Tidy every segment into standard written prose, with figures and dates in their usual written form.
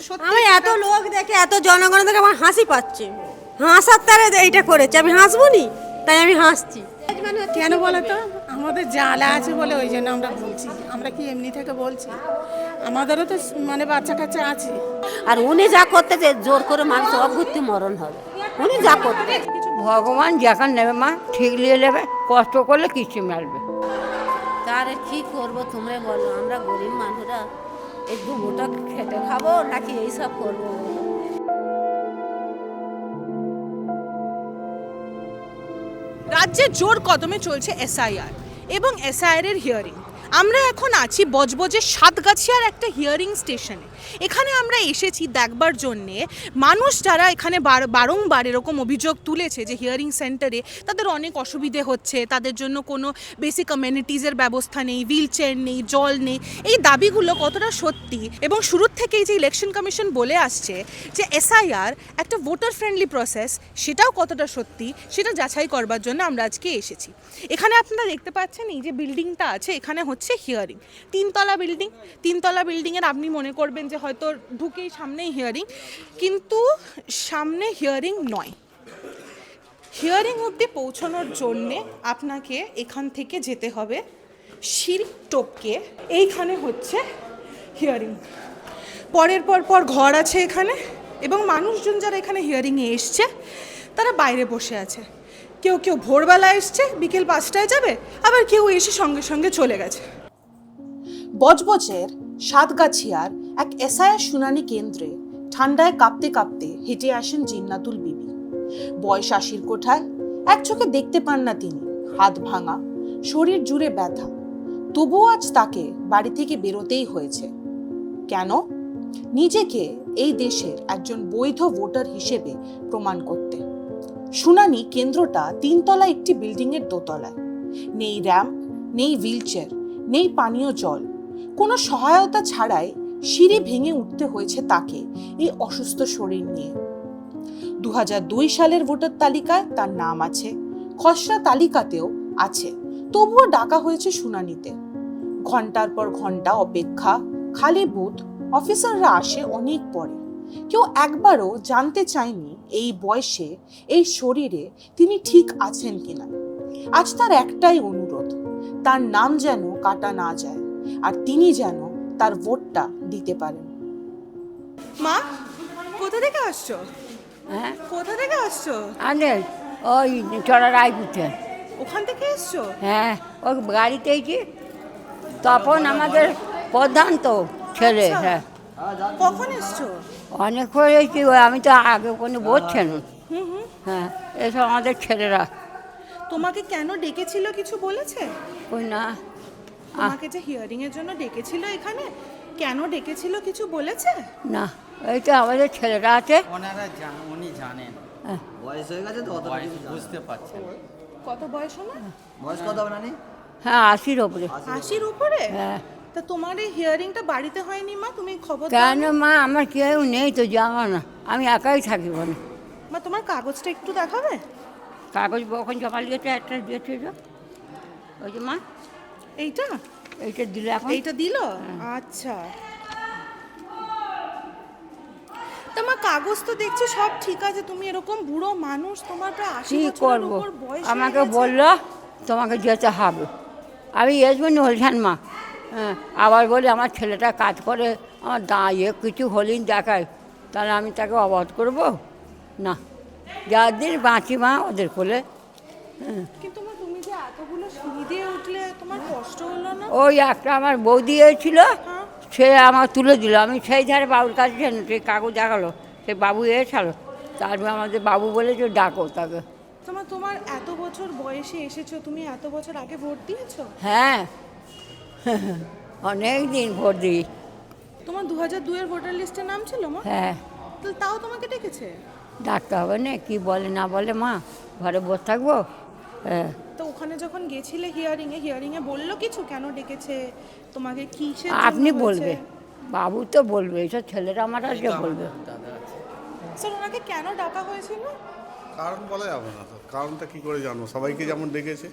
সত্যি আমি এত লোক দেখে এত জনগণ দেখে আমার হাসি পাচ্ছে, হাসার তারে এইটা করেছে, আমি হাসবো নি, তাই আমি হাসছি। কেন বলো তো, আমাদের জ্বালা আছে বলে ওই জন্য আমরা বলছি। আমরা কি এমনি থেকে বলছি? আমাদেরও তো মানে বাচ্চা কাচ্চা আছে। আর উনি যা করতেছে জোর করে মানুষ অভূতি মরণ হবে, উনি যা করতে। ভগবান যখন নেবে মা ঠিক নিয়ে নেবে, কষ্ট করলে কিছু মেলবে। তার কি করবো তোমরা বলো, আমরা গরিব মানুষরা এই দু মুঠো খেটে খাবো নাকি এইসব করবো? রাজ্যে জোর কদমে চলছে এসআইআর এবং এসআইআর এর হিয়ারিং। আমরা এখন আছি বজবজের সাতগাছিয়ার একটা হিয়ারিং স্টেশনে। এখানে আমরা এসেছি দেখবার জন্যে মানুষ যারা এখানে বারংবার এরকম অভিযোগ তুলেছে যে হিয়ারিং সেন্টারে তাদের অনেক অসুবিধে হচ্ছে, তাদের জন্য কোনো বেসিক কমিউনিটিজের ব্যবস্থা নেই, হুইল চেয়ার নেই, জল নেই। এই দাবিগুলো কতটা সত্যি, এবং শুরুর থেকেই যে ইলেকশন কমিশন বলে আসছে যে এসআইআর একটা ভোটার ফ্রেন্ডলি প্রসেস, সেটাও কতটা সত্যি সেটা যাচাই করবার জন্য আমরা আজকে এসেছি। এখানে আপনারা দেখতে পাচ্ছেন এই যে বিল্ডিংটা আছে, এখানে হচ্ছে হিয়ারিং। তিনতলা বিল্ডিংয়ের আপনি মনে করবেন যে হয়তো ঢুকেই সামনেই হিয়ারিং, কিন্তু সামনে হিয়ারিং নয়। হিয়ারিং অবধি পৌঁছানোর জন্যে আপনাকে এখান থেকে যেতে হবে সিঁড়ি টপকে। এইখানে হচ্ছে হিয়ারিং, পরের পর ঘর আছে এখানে, এবং মানুষজন যারা এখানে হিয়ারিংয়ে এসছে তারা বাইরে বসে আছে। কেউ ভোরবেলা এসছে, বিকেল 5টায় যাবে, আবার কেউ এসে সঙ্গে সঙ্গে চলে গেছে। বজবজের সাতগাছিয়ার এক এসআইআর শুনানি কেন্দ্রে ঠান্ডায় কাঁপতে কাঁপতে হেঁটে আসেন জিন্নাতুল বিবি। বয়স 80 কোঠায়, এক চোখে দেখতে পান না তিনি, হাত ভাঙা, শরীর জুড়ে ব্যথা। তবুও আজ তাকে বাড়ি থেকে বেরোতেই হয়েছে। কেন? নিজেকে এই দেশের একজন বৈধ ভোটার হিসেবে প্রমাণ করতে। শুনানি কেন্দ্রটা 3 তলা একটি বিল্ডিংয়ের দোতলায়। নেই র্যাম্প, নেই হুইল চেয়ার, নেই পানীয় জল। কোনো সহায়তা ছাড়াই সিঁড়ি ভেঙে উঠতে হয়েছে তাকে এই অসুস্থ শরীর নিয়ে। 2002 সালের ভোটার তালিকায় তার নাম আছে, খসড়া তালিকাতেও আছে, তবুও ডাকা হয়েছে শুনানিতে। ঘন্টার পর ঘন্টা অপেক্ষা, খালি বুথ, অফিসাররা আসে অনেক পরে। কেউ একবারও জানতে চায়নি এই বয়সে, এই শরীরে তিনি ঠিক আছেন কিনা। আজ তার একটাই অনুরোধ, তার নাম যেন কাটা না যায়, আর তিনি যেন তার ভোটটা দিতে পারেন। মা, কোথা থেকে আসছো? হ্যাঁ, কোথা থেকে আসছো? আনে ওই চড়া রায়পুরতে। ওখান থেকে এসছো? হ্যাঁ, ওই গাড়িতে এসেছি, তখন আমাদের প্রধান তো ছেলে। আচ্ছা। হ্যাঁ, কখন এসছো? অনেক হয়েছি, আমি তো আগে কোনো বলছেন। হ্যাঁ, এসব আমাদের ছেলেরা। তোমাকে কেন ডেকেছিল কিছু বলেছে? ওই না, তোমাকে যে হিয়ারিং এর জন্য ডেকেছিল এখানে, কেন ডেকেছিল কিছু বলেছে? না, এই তো আমাদের ছেলেরা আছে। উনি জানেন, হ্যাঁ, বয়স হয়ে গেছে তো অত বয়স কিছু বুঝতে পারছেন। কত বয়স ওনার? বয়স কত হবে নানি? হ্যাঁ, 80-র ওপরে। 80-র উপরে? হ্যাঁ। তা তোমার এই হিয়ারিংটা বাড়িতে হয়নি মা? তুমি খবর কেন দাওনি? মা, আমার কেউ নেই তো যাওয়া না, আমি একাই থাকি বলে। মা, তোমার কাগজটা একটু দেখাবে? কাগজ কখন জমা দিয়েছে, একটা দিয়েছে যে, ওই যে মা, এইটা এইটা দিলে এখন। এইটা দিল? আচ্ছা। তোমার কাগজ তো দেখছি সব ঠিক আছে, তুমি এরকম বুড়ো মানুষ, তোমার প্রায় 80 কী বছরের করবো, উপর বয়স হয়ে আমাকে গেছে। বললো তোমাকে যেতে হবে। আমি এসব বলছেন মা। হ্যাঁ, আবার বলি আমার ছেলেটা কাজ করে, আমার দাঁড়িয়ে কিছু হলেই দেখায়, তাহলে আমি তাকে অবাধ করবো না। যার দিন বাঁচি মা ওদের কোলে। কিন্তু মা, তুমি যে এতগুলো সিঁড়ি দিয়ে উঠলে, তোমার কষ্ট হলো না? ওই একটা আমার বৌদি এসেছিল, হ্যাঁ। সে আমার তুলে দিল। আমি সেই ধারে বাবুর কাছে ছিলাম, সেই কাগজ দেখালো, সে বাবু এসেছিল, তারপরে আমাদের বাবু বলে যে ডাকো তাকে। তোমার এত বছর বয়সে এসেছো, তুমি এত বছর আগে ভোট দিয়েছো? হ্যাঁ, অনেক দিন ভোট দিই। তোমার 2002 এর ভোটার লিস্টে নাম ছিল মা? হ্যাঁ, তো তাও তোমাকে ডেকেছে? ডাকতে হবে না, কি বলে না বলে মা, ঘরে বসে থাকবো। হ্যাঁ, তো ওখানে যখন গেছিলে হিয়ারিং এ বললো কিছু কেন ডেকেছে তোমাকে, কিসের আপনি বলবে, বাবু তো বলবে, এইসব ছেলেরা আমার আজকে বলবে। স্যার, ওনাকে কেন ডাকা হয়েছিল? কারণ বলা যাবে না তো, কারণটা কী করে জানবো? সবাইকে যেমন ডেকেছে,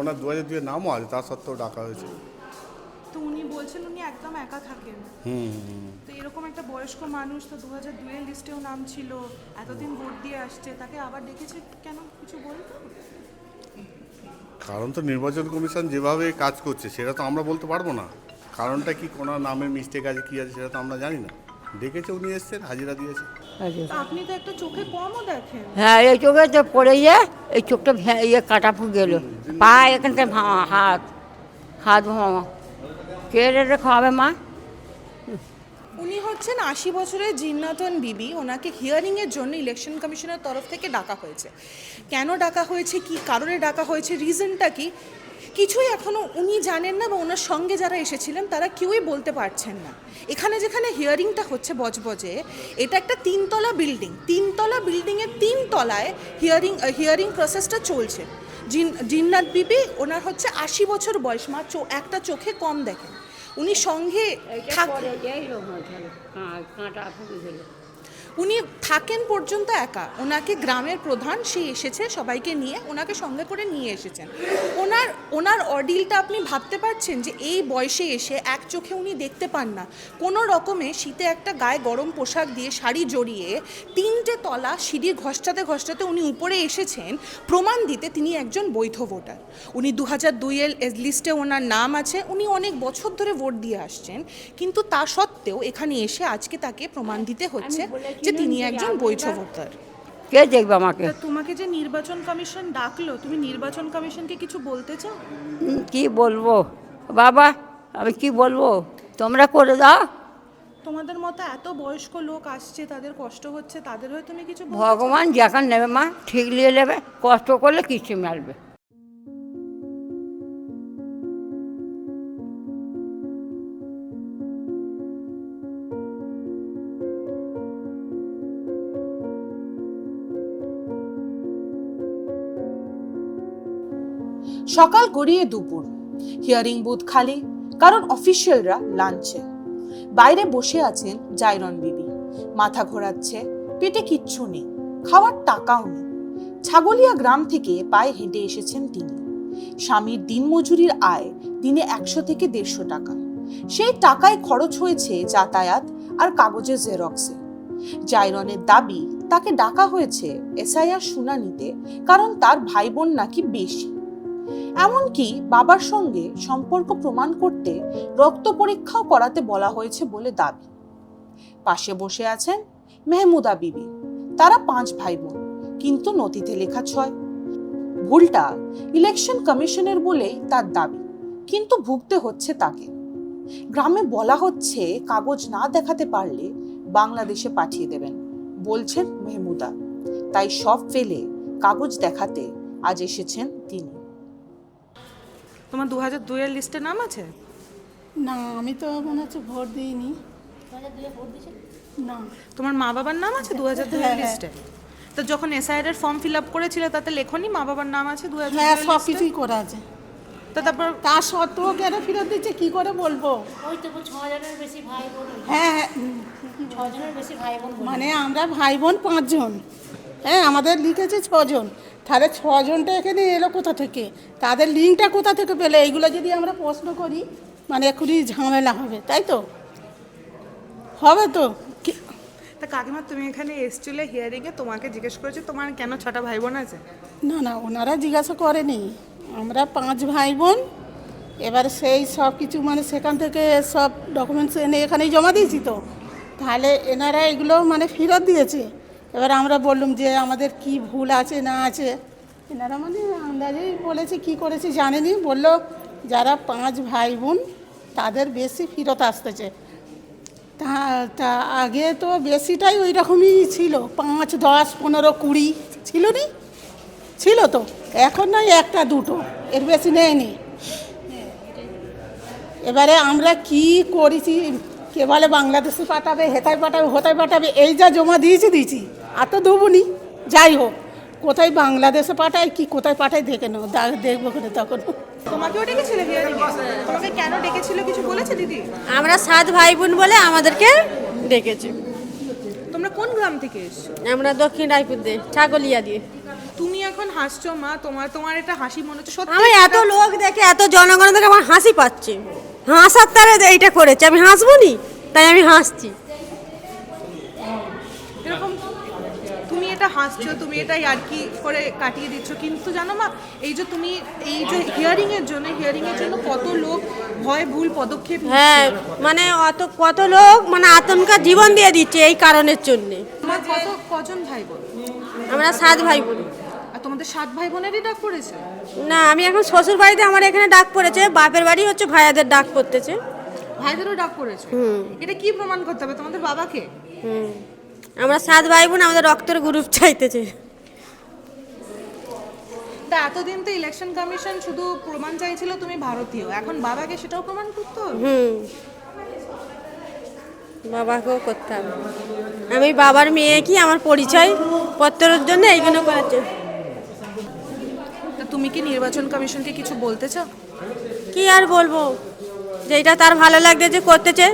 ওনার 2002 নামও আছে, তার সত্ত্বেও ডাকা হয়েছে। তো উনি বলছেন উনি একদম একা থাকেন। তো এরকম একটা বয়স্ক মানুষ, তো 2002 এর লিস্টেও নাম ছিল, এতদিন ভোট দিয়ে আসছে, তাকে আবার ডেকেছে কেন, কিছু বলতো? কারণ তো নির্বাচন কমিশন যেভাবে কাজ করছে সেটা তো আমরা বলতে পারবো না। কারণটা কি, কোনো নামে মিস্টেক আছে কি আছে সেটা তো আমরা জানি না। ডেকেছে, উনি এসছেন, হাজিরা দিয়েছে। তো আপনি তো একটা চোখে কমও দেখেন। হ্যাঁ, এই চোখে তো পড়ে এই চোখটা কাটা ফুক গেল, পা এখানটা ভাঙা, হাত ভাঙা, কে রেটে খাওয়াবে মা? উনি হচ্ছেন 80 বছরের জিন্নাতন বিবি। ওনাকে হিয়ারিংয়ের জন্য ইলেকশন কমিশনের তরফ থেকে ডাকা হয়েছে। কেন ডাকা হয়েছে, কি কারণে ডাকা হয়েছে, রিজনটা কি, কিছুই এখনও উনি জানেন না, বা ওনার সঙ্গে যারা এসেছিলেন তারা কেউই বলতে পারছেন না। এখানে যেখানে হিয়ারিংটা হচ্ছে বজবজে, এটা একটা 3 তলা বিল্ডিং, 3 তলা বিল্ডিংয়ের 3 তলায় হিয়ারিং প্রসেসটা চলছে। জিন্নাত বিবি, ওনার হচ্ছে 80 বছর বয়স, মা একটা চোখে কম দেখেন। উনি সঙ্গে কাঁটা ফুকে গেল। উনি থাকেন পর্যন্ত একা। ওনাকে গ্রামের প্রধান সে এসেছে সবাইকে নিয়ে, ওনাকে সঙ্গে করে নিয়ে এসেছেন। ওনার অর্ডিলটা আপনি ভাবতে পারছেন যে এই বয়সে এসে এক চোখে উনি দেখতে পান না, কোনো রকমে শীতে একটা গায়ে গরম পোশাক দিয়ে শাড়ি জড়িয়ে 3টে তলা সিঁড়ি ঘষ্টাতে ঘষ্টাতে উনি উপরে এসেছেন প্রমাণ দিতে তিনি একজন বৈধ ভোটার। উনি 2002 এর লিস্টে ওনার নাম আছে, উনি অনেক বছর ধরে ভোট দিয়ে আসছেন, কিন্তু তা সত্ত্বেও এখানে এসে আজকে তাকে প্রমাণ দিতে হচ্ছে যে তিনি একজন বৈধ ভোটার। কে দেখবে আমাকে? তোমাকে যে নির্বাচন কমিশন ডাকলো, তুমি নির্বাচন কমিশনকে কিছু বলতে চাও? কি বলবো বাবা, আমি কি বলবো, তোমরা করে দাও। তোমাদের মতো এত বয়স্ক লোক আসছে, তাদের কষ্ট হচ্ছে, তাদের হয়ে তুমি কিছু বলতে চাও? ভগবান যখন নেবে মা, ঠিক নিয়ে নেবে, কষ্ট করলে কিছু মেলবে। সকাল গড়িয়ে দুপুর, হিয়ারিং বুথ খালি, কারণ অফিসিয়ালরা লাঞ্চে। বাইরে বসে আছেন জায়রন বিবি, মাথা ঘোরাচ্ছে, পেটে কিচ্ছু নেই, খাওয়ার টাকাও নেই। ছাগলিয়া গ্রাম থেকে পায়ে হেঁটে এসেছেন তিনি। স্বামীর দিনমজুরির আয় দিনে 100 থেকে 150 টাকা। সেই টাকায় খরচ হয়েছে যাতায়াত আর কাগজের জেরক্সে। জায়রনের দাবি তাকে ডাকা হয়েছে এসআইআর শুনানিতে, কারণ তার ভাই বোন নাকি বেশি। এমনকি বাবার সঙ্গে সম্পর্ক প্রমাণ করতে রক্ত পরীক্ষাও করাতে বলা হয়েছে বলে দাবি। পাশে বসে আছেন মেহমুদা বিবি। তারা 5 ভাই বোন, কিন্তু নথিতে লেখা 6। ভুলটা ইলেকশন কমিশনের বলেই তার দাবি, কিন্তু ভুগতে হচ্ছে তাকে। গ্রামে বলা হচ্ছে কাগজ না দেখাতে পারলে বাংলাদেশে পাঠিয়ে দেবেন, বলছেন মেহমুদা। তাই সব ফেলে কাগজ দেখাতে আজ এসেছেন তিনি। তোমার 2002 এর লিস্টে নাম আছে? না, আমি তো মনে হচ্ছে ভোট দিইনি। না। তোমার মা বাবার নাম আছে 2002 এর লিস্টে? তো যখন এসআইআর এর ফর্ম ফিল আপ করেছিলে তাতে লেখনি মা বাবার নাম আছে 2002 হ্যাঁ, এর সব লিস্টে? কিছুই করা আছে। তো তারপর তা সত্ত্বেও কেন ফেরত দিচ্ছে কি করে বলবো? ওই তো 6 জনের বেশি ভাই বোন, হ্যাঁ হ্যাঁ, 6 জনের বেশি ভাই বোন। মানে আমরা ভাই বোন 5 জন। হ্যাঁ, আমাদের লিখেছে 6 জন। তাহলে 6 জনটা এখানে এলো কোথা থেকে? তাদের লিঙ্কটা কোথা থেকে পেলে? এইগুলো যদি আমরা প্রশ্ন করি মানে এক্ষুনি ঝামেলা হবে, তাই তো? হবে তো। তা কাকিমা, তুমি এখানে এসেছিলে হিয়ারিং এ, তোমাকে জিজ্ঞেস করেছে তোমার কেন 6টা ভাই বোন আছে? না না, ওনারা জিজ্ঞাসা করেনি। আমরা 5 ভাই বোন। এবার সেই সব কিছু মানে সেখান থেকে সব ডকুমেন্টস এনে এখানেই জমা দিয়েছি তো। তাহলে এনারা এগুলো মানে ফেরত দিয়েছে। এবার আমরা বললাম যে আমাদের কি ভুল আছে না আছে। এনারা মানে আন্দাজেই বলেছে, কি করেছে জানেনি। বললো যারা 5 ভাই বোন তাদের বেশি ফেরত আসতেছে। তা আগে তো বেশিটাই ওই রকমই ছিল, 5, 10, 15, 20 ছিল নি, ছিল তো। এখন নয় 1টা 2টো, এর বেশি নেয়নি। এবারে আমরা কি করেছি, কে বলে বাংলাদেশে পাঠাবে, হেতায় পাঠাবে, হোতায় পাঠাবে, এই যা জমা দিয়েছি আর তো দেবনি। যাই হোক, কোথায় বাংলাদেশে পাঠায় কি কোথায় পাঠায় দেখে নাও, দেখবো করে তখন। তোমাকেও ডেকেছিল হিয়ারিং এ? তোমাকে কেন ডেকেছিল কিছু বলেছে দিদি? আমরা 7 ভাই বোন বলে আমাদেরকে ডেকেছে। তোমরা কোন গ্রাম থেকে এসছো? আমরা দক্ষিণ রায়পুর দিয়ে, ছাগলিয়া দিয়ে। তুমি এখন হাসছো মা, তোমার এটা হাসি মনে হচ্ছে সত্যি? আমার এত লোক দেখে, এত জনগণ দেখে আমার হাসি পাচ্ছে। হাসার তারে এইটা করেছে, আমি হাসবো নি, তাই আমি হাসছি। এরকম তুমি এটা হাসছো, তুমি এটা ইয়ার্কি করে কাটিয়ে দিচ্ছ, কিন্তু জানো মা, এই যে তুমি এই যে হিয়ারিং এর জন্য কত লোক ভয় ভুল পদক্ষেপ নিচ্ছে। হ্যাঁ, মানে কত লোক মানে আতঙ্কা জীবন দিয়ে দিচ্ছে এই কারণের জন্যে। তোমার কজন ভাই বোন? আমরা 7 ভাই বোন। আর তোমাদের 7 ভাই বোনেরই ডাক পড়েছে? না, আমি এখন শ্বশুর বাড়িতে, আমার এখানে ডাক পড়েছে, বাপের বাড়ি হচ্ছে ভাইয়াদের ডাক পড়তেছে। ভাইদেরও ডাক পড়েছে? এটা কি প্রমাণ করতে হবে তোমাদের বাবাকে? আমরা 7 ভাই বোন, আমাদের রক্তের গ্রুপ চাইতেছে। তা এতদিন তো ইলেকশন কমিশন শুধু প্রমাণ চাইছিল তুমি ভারতীয়, এখন বাবাকে সেটাও প্রমাণ করতে হবে? বাবাকেও করতে হবে। আমি বাবার মেয়ে, কি আমার পরিচয় পত্রের জন্য এইগুলো করেছে। তা তুমি কি নির্বাচন কমিশনকে কিছু বলতে চাও? কি আর বলবো, যেটা তার ভালো লাগছে যে করতেছে।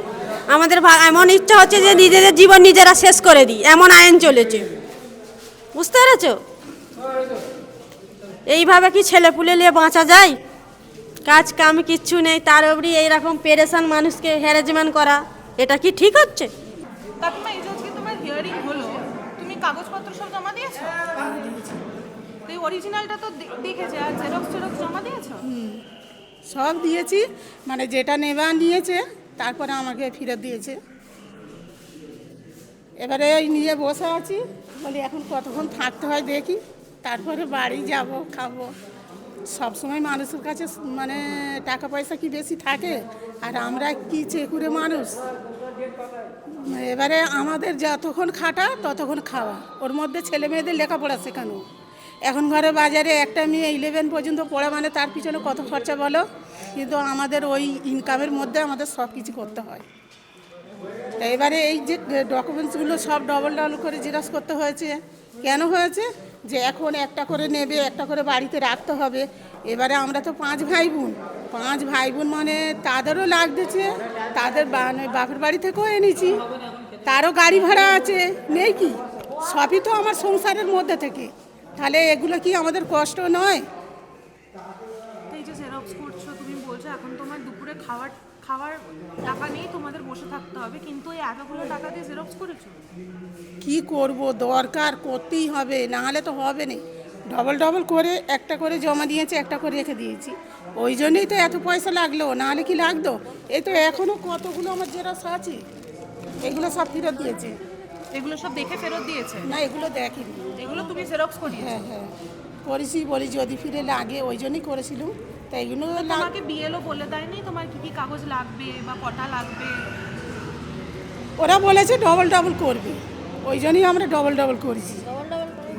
আমাদের এমন ইচ্ছা হচ্ছে যে নিজেদের জীবন নিজেরা শেষ করে দিই, এমন আইন চলেছে, বুঝতে পেরেছো? এইভাবে কি ছেলেপুলে নিয়ে বাঁচা যায়? কাজ কাম কিচ্ছু নেই, তার উপরই এইরকম পেরেশান মানুষকে হ্যারাসমেন্ট করা, এটা কি ঠিক হচ্ছে? কাকিমা, এই যে আজকে তোমার হিয়ারিং হলো, তুমি কাগজপত্র সব জমা দিয়েছো? এই অরিজিনালটা তো দেখেছে, আর জেরক্স জমা দিয়েছো? সব দিয়েছি, মানে যেটা নেবা নিয়েছে, তারপরে আমাকে ফেরত দিয়েছে। এবারে এই নিয়ে বসে আছি, বলি এখন কতক্ষণ থাকতে হয় দেখি, তারপরে বাড়ি যাব, খাবো। সবসময় মানুষের কাছে মানে টাকা পয়সা কি বেশি থাকে, আর আমরা কি চেকুরে মানুষ। এবারে আমাদের যতক্ষণ খাটা ততক্ষণ খাওয়া, ওর মধ্যে ছেলে মেয়েদের লেখাপড়া শেখানো। এখন ঘরে বাজারে একটা মেয়ে 11 পর্যন্ত পড়া, মানে তার পিছনে কত খরচা বলো, কিন্তু আমাদের ওই ইনকামের মধ্যে আমাদের সব কিছু করতে হয়। তা এবারে এই যে ডকুমেন্টসগুলো সব ডবল করে জেরক্স করতে হয়েছে। কেন হয়েছে? যে এখন একটা করে নেবে, একটা করে বাড়িতে রাখতে হবে। এবারে আমরা তো 5 ভাই বোন, 5 ভাই বোন মানে তাদেরও লাগতেছে, তাদের বাপের বাড়ি থেকেও এনেছি, তারও গাড়ি ভাড়া আছে, নেই কি? সবই তো আমার সংসারের মধ্যে থেকে, তাহলে এগুলো কি আমাদের কষ্ট নয়? এই যে জেরক্স করছো, তুমি বলছো এখন তোমার দুপুরে খাওয়ার টাকা নেই, তোমাদের বসে থাকতে হবে, কিন্তু এই এতগুলো টাকা দিয়ে জেরক্স করেছো? কি করব, দরকার করতেই হবে, না হলে তো হবে না। ডবল করে একটা করে জমা দিয়েছে, একটা করে রেখে দিয়েছি, ওই জন্যই তো এত পয়সা লাগলো, না হলে কি লাগতো? এই তো এখনও কতগুলো আমার জেরক্স আছে, এগুলো সব ফেরত দিয়েছে। এগুলো সব দেখে ফেরত দিয়েছে? না, এগুলো দেখিনি। এগুলো তুমি জেরক্স করিয়েছো? হ্যাঁ করেছি, বলি যদি ফিরে লাগে, ওই জন্যই করেছিলাম। তাই এগুলো তোমাকে বিএলও বলে দেয়নি তোমার কি কি কাগজ লাগবে বা কটা লাগবে? ওরা বলেছে ডবল করবে, ওই জন্যই আমরা ডবল করেছি।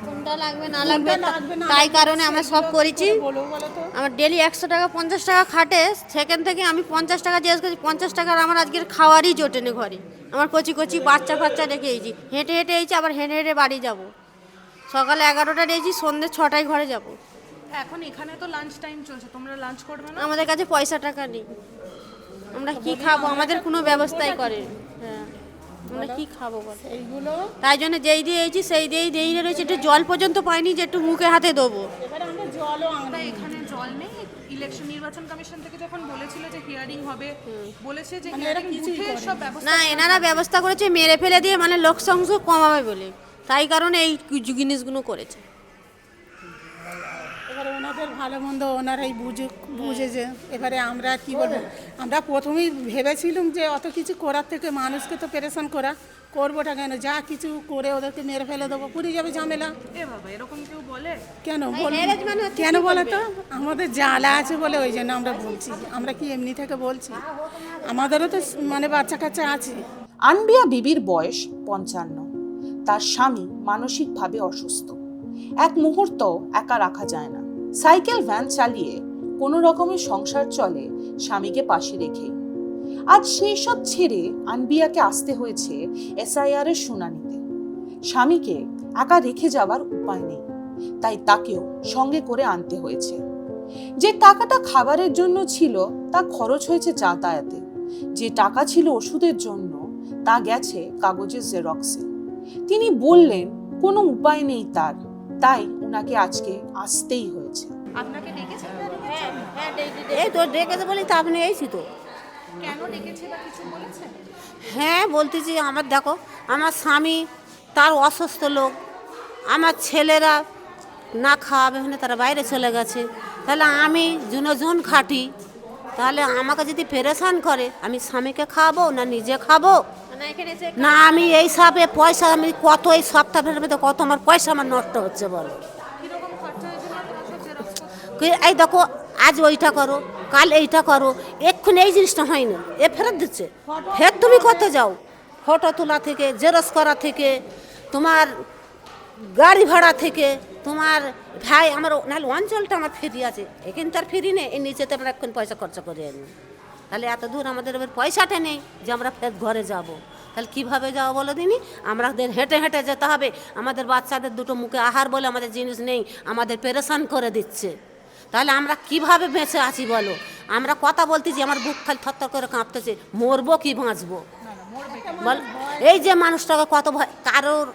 কোনটা লাগবে না লাগবে লাগবে না তাই কারণে আমরা সব করেছি। বলো তো। আমার ডেলি 100 টাকা 50 টাকা খাটে, সেখান থেকে আমি 50 টাকা জিজ্ঞেস করছি, 50 টাকার আমার আজকের খাওয়ারই জোটেনি ঘরে। আমার কচি বাচ্চা ফাচ্চা রেখে এসেছি, হেঁটে এইছি, আবার হেঁটে বাড়ি যাব। সকালে 11টায় এসেছি, সন্ধ্যে 6টায় ঘরে যাব। এখন এখানে তো লাঞ্চ টাইম চলছে, তোমরা লাঞ্চ করবে না? আমাদের কাছে পয়সা টাকা নেই, আমরা কি খাবো? আমাদের কোনো ব্যবস্থাই করে। হ্যাঁ, আমরা কি খাবো বলো? এইগুলো তাই জন্য যেই দিয়ে এইছি সেই দিয়েই দিয়ে রয়েছে, একটু জল পর্যন্ত পাইনি যে একটু মুখে হাতে দেবো। এবারে আমরা জলও তা এখানে জল নেই? ইলেকশন নির্বাচন কমিশন থেকে যখন বলেছিল যে হিয়ারিং হবে, বলেছে যে হিয়ারিং বুথে সব ব্যবস্থা। না, এনারা ব্যবস্থা করেছে মেরে ফেলে দিয়ে, মানে লোক সংখ্যা কমাবে বলে, তাই কারণে এই জিনিসগুলো করেছে। এবারে ওনাদের ভালো মন্দ ওনারাই বুঝে যে, এবারে আমরা কি বলবো, আমরা প্রথমেই ভেবেছিলাম যে অত কিছু করার থেকে মানুষকে তো পেরেশান করবোটা কেন, যা কিছু করে ওদেরকে মেরে ফেলে দেবো, পুরি যাবে ঝামেলা। এ বাবা, এরকম কেউ বলে? কেন কেন বলো তো? আমাদের জ্বালা আছে বলে ওই জন্য আমরা বলছি, আমরা কি এমনি থেকে বলছি? আমাদেরও তো মানে বাচ্চা কাচ্চা আছে। আনবিয়া বিবির বয়স 55। তার স্বামী মানসিকভাবে অসুস্থ, এক মুহূর্ত একা রাখা যায় না। সাইকেল ভ্যান চালিয়ে কোনো রকমের সংসার চলে স্বামীকে পাশে রেখেই। আজ সেই সব ছেড়ে আনবিয়াকে আসতে হয়েছে এসআইআর এর শুনানিতে। স্বামীকে একা রেখে যাওয়ার উপায় নেই, তাই তাকেও সঙ্গে করে আনতে হয়েছে। যে টাকাটা খাবারের জন্য ছিল তা খরচ হয়েছে যাতায়াতে, যে টাকা ছিল ওষুধের জন্য তা গেছে কাগজের জেরক্সে। তিনি বললেন কোনো উপায় নেই তার, তাই ওনাকে আজকে আসতেই হয়েছে। আপনাকে ডেকেছে? এই তো ডেকেছে বলি তো আপনি এইছি তো। কেন ডেকেছে বা কিছু বলেছে? হ্যাঁ বলতেছি, আমার দেখো আমার স্বামী তার অসুস্থ লোক, আমার ছেলেরা না খাওয়াবে হলে তারা বাইরে চলে গেছে, তাহলে আমি জুন খাটি, তাহলে আমাকে যদি পেরেশান করে আমি স্বামীকে খাওয়াবো না নিজে খাবো? না আমি এই সবে পয়সা আমি কত এই সপ্তাহের মধ্যে কত আমার পয়সা আমার নষ্ট হচ্ছে বলো। এই দেখো আজ ওইটা করো, কাল এইটা করো, এক্ষুনি এই জিনিসটা হয় না, এ ফেরত দিচ্ছে, ফের তুমি করতে যাও, ফটো তোলা থেকে, জেরক্স করা থেকে, তোমার গাড়ি ভাড়া থেকে, তোমার ভাই আমার নাহলে অঞ্চলটা আমার ফ্রি আছে, এখানে তার ফ্রি নেই, এই নিচেতে আমরা এখন পয়সা খরচা করে আনি, তাহলে এত দূর আমাদের এবার পয়সাটা নেই যে আমরা ফের ঘরে যাব, তাহলে কীভাবে যাবো বলো দিনি? আমাদের হেঁটে হেঁটে যেতে হবে, আমাদের বাচ্চাদের দুটো মুখে আহার বলে আমাদের জিনিস নেই, আমাদের পেরেশান করে দিচ্ছে, তাহলে আমরা কিভাবে বেঁচে আছি বলো? আমরা কথা বলতেছি আমার বুক খালি থরথর করে কাঁপতেছে, মরবো কি বাঁচবো বল? এই যে মানুষটাকে কত ভয়, কারোর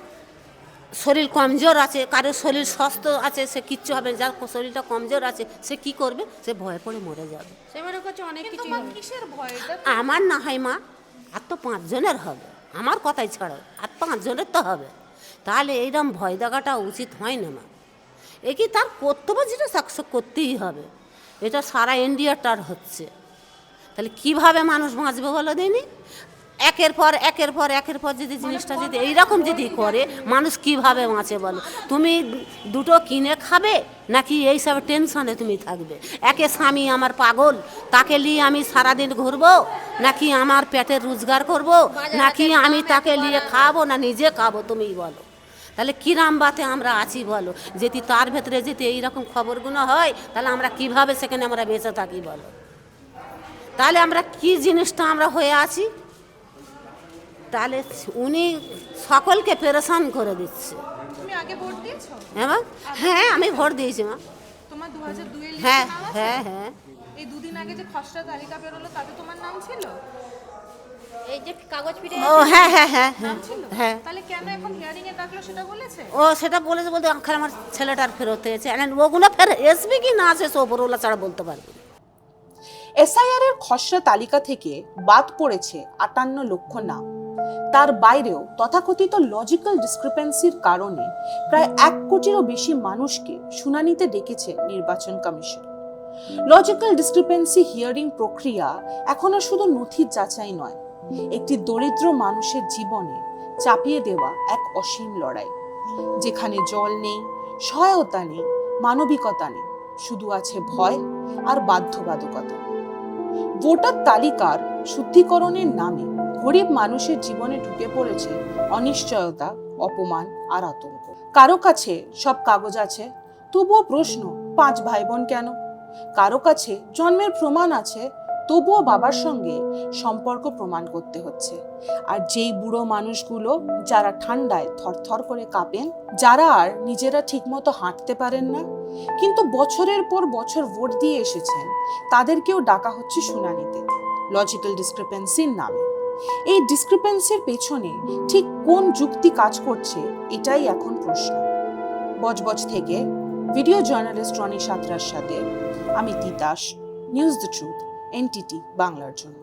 শরীর কমজোর আছে, কারোর শরীর সুস্থ আছে, সে কিচ্ছু হবে না, যার শরীরটা কমজোর আছে সে কি করবে? সে ভয় পড়ে মরে যাবে। অনেক কিছু কিসের ভয়টা? আমার না হয় মা আর তো 5 জনের হবে, আমার কথাই ছাড়ো, আর 5 জনের তো হবে, তাহলে এইরকম ভয় দেখাটা উচিত হয় না মা। এ কি তার কর্তব্য যেটা সাকসেস করতেই হবে, এটা সারা ইন্ডিয়াটার হচ্ছে, তাহলে কিভাবে মানুষ বাঁচবে বলো দিনি? একের পর যদি জিনিসটা যদি এইরকম যদি করে মানুষ কিভাবে বাঁচে বলো? তুমি দুটো কিনে খাবে নাকি এইসব টেনশনে তুমি থাকবে? একে স্বামী আমার পাগল, তাকে নিয়ে আমি সারাদিন ঘুরবো, নাকি আমার পেটের রোজগার করব, নাকি আমি তাকে নিয়ে খাবো না নিজে খাবো? তুমিই বলো, তাহলে কিরাম বাতে আমরা আছি বলো? যদি তার ভেতরে যদি এইরকম খবরগুলো হয় তাহলে আমরা কিভাবে সেখানে আমরা বেঁচে থাকি বলো? তাহলে আমরা কি জিনিসটা আমরা হয়ে আছি? তাহলে উনি সকলকে পেরেশান করে দিচ্ছে। তুমি আগে ভোট দিয়েছো? হ্যাঁ আমি ভোট দিয়েছি মা। তোমার 2002 এর হ্যাঁ নাম আছে? হ্যাঁ হ্যাঁ। এই দুদিন আগে যে খসড়া তালিকা বেরোলো তাতে তোমার নাম ছিল? এই যে কাগজ পিঠে ও হ্যাঁ হ্যাঁ হ্যাঁ হ্যাঁ ছিল? হ্যাঁ। তাহলে কেন এখন হিয়ারিং এ ডাকলো সেটা বলেছে? ও সেটা বলেছে, বলতে আখের আমার ছেলেটার ফেরত হয়েছে, ওগুলো ফের আসবে কি না আসে সে ওপরওয়ালা ছাড়া বলতে পারবে না। এসআইআর এর খসড়া তালিকা থেকে বাদ পড়েছে 58 লক্ষ নাম। তার বাইরেও তথাকথিত লজিক্যাল ডিসক্রিপেন্সির কারণে প্রায় 1 কোটিরও বেশি মানুষকে শুনানিতে ডেকেছে নির্বাচন কমিশন। লজিক্যাল ডিসক্রিপেন্সি হিয়ারিং প্রক্রিয়া এখনো শুধু নথির যাচাই নয়, একটি দরিদ্র মানুষের জীবনে চাপিয়ে দেওয়া এক অসীম লড়াই, যেখানে জল নেই, সহায়তা নেই, মানবিকতা নেই, শুধু আছে ভয় আর বাধ্যবাধকতা। ভোটার তালিকার শুদ্ধিকরণের নামে গরিব মানুষের জীবনে ঢুকে পড়েছে অনিশ্চয়তা, অপমান আর আতঙ্ক। কারো কাছে সব কাগজ আছে, তবুও প্রশ্ন 5 ভাই বোন কেন? কারো কাছে জন্মের প্রমাণ আছে, তবুও বাবার সঙ্গে সম্পর্ক প্রমাণ করতে হচ্ছে। আর যেই বুড়ো মানুষগুলো যারা ঠান্ডায় থরথর করে কাঁপেন, যারা আর নিজেরা ঠিকমতো হাঁটতে পারেন না, কিন্তু বছরের পর বছর ভোট দিয়ে এসেছেন, তাদেরকেও ডাকা হচ্ছে শুনানিতে লজিক্যাল ডিসক্রিপেন্সির নামে। এই ডিসক্রিপেন্সির পেছনে ঠিক কোন যুক্তি কাজ করছে, এটাই এখন প্রশ্ন। বজবজ থেকে ভিডিও জার্নালিস্ট রনি সাঁতরার সাথে আমি Titas, news the truth, NTT বাংলার জন্য।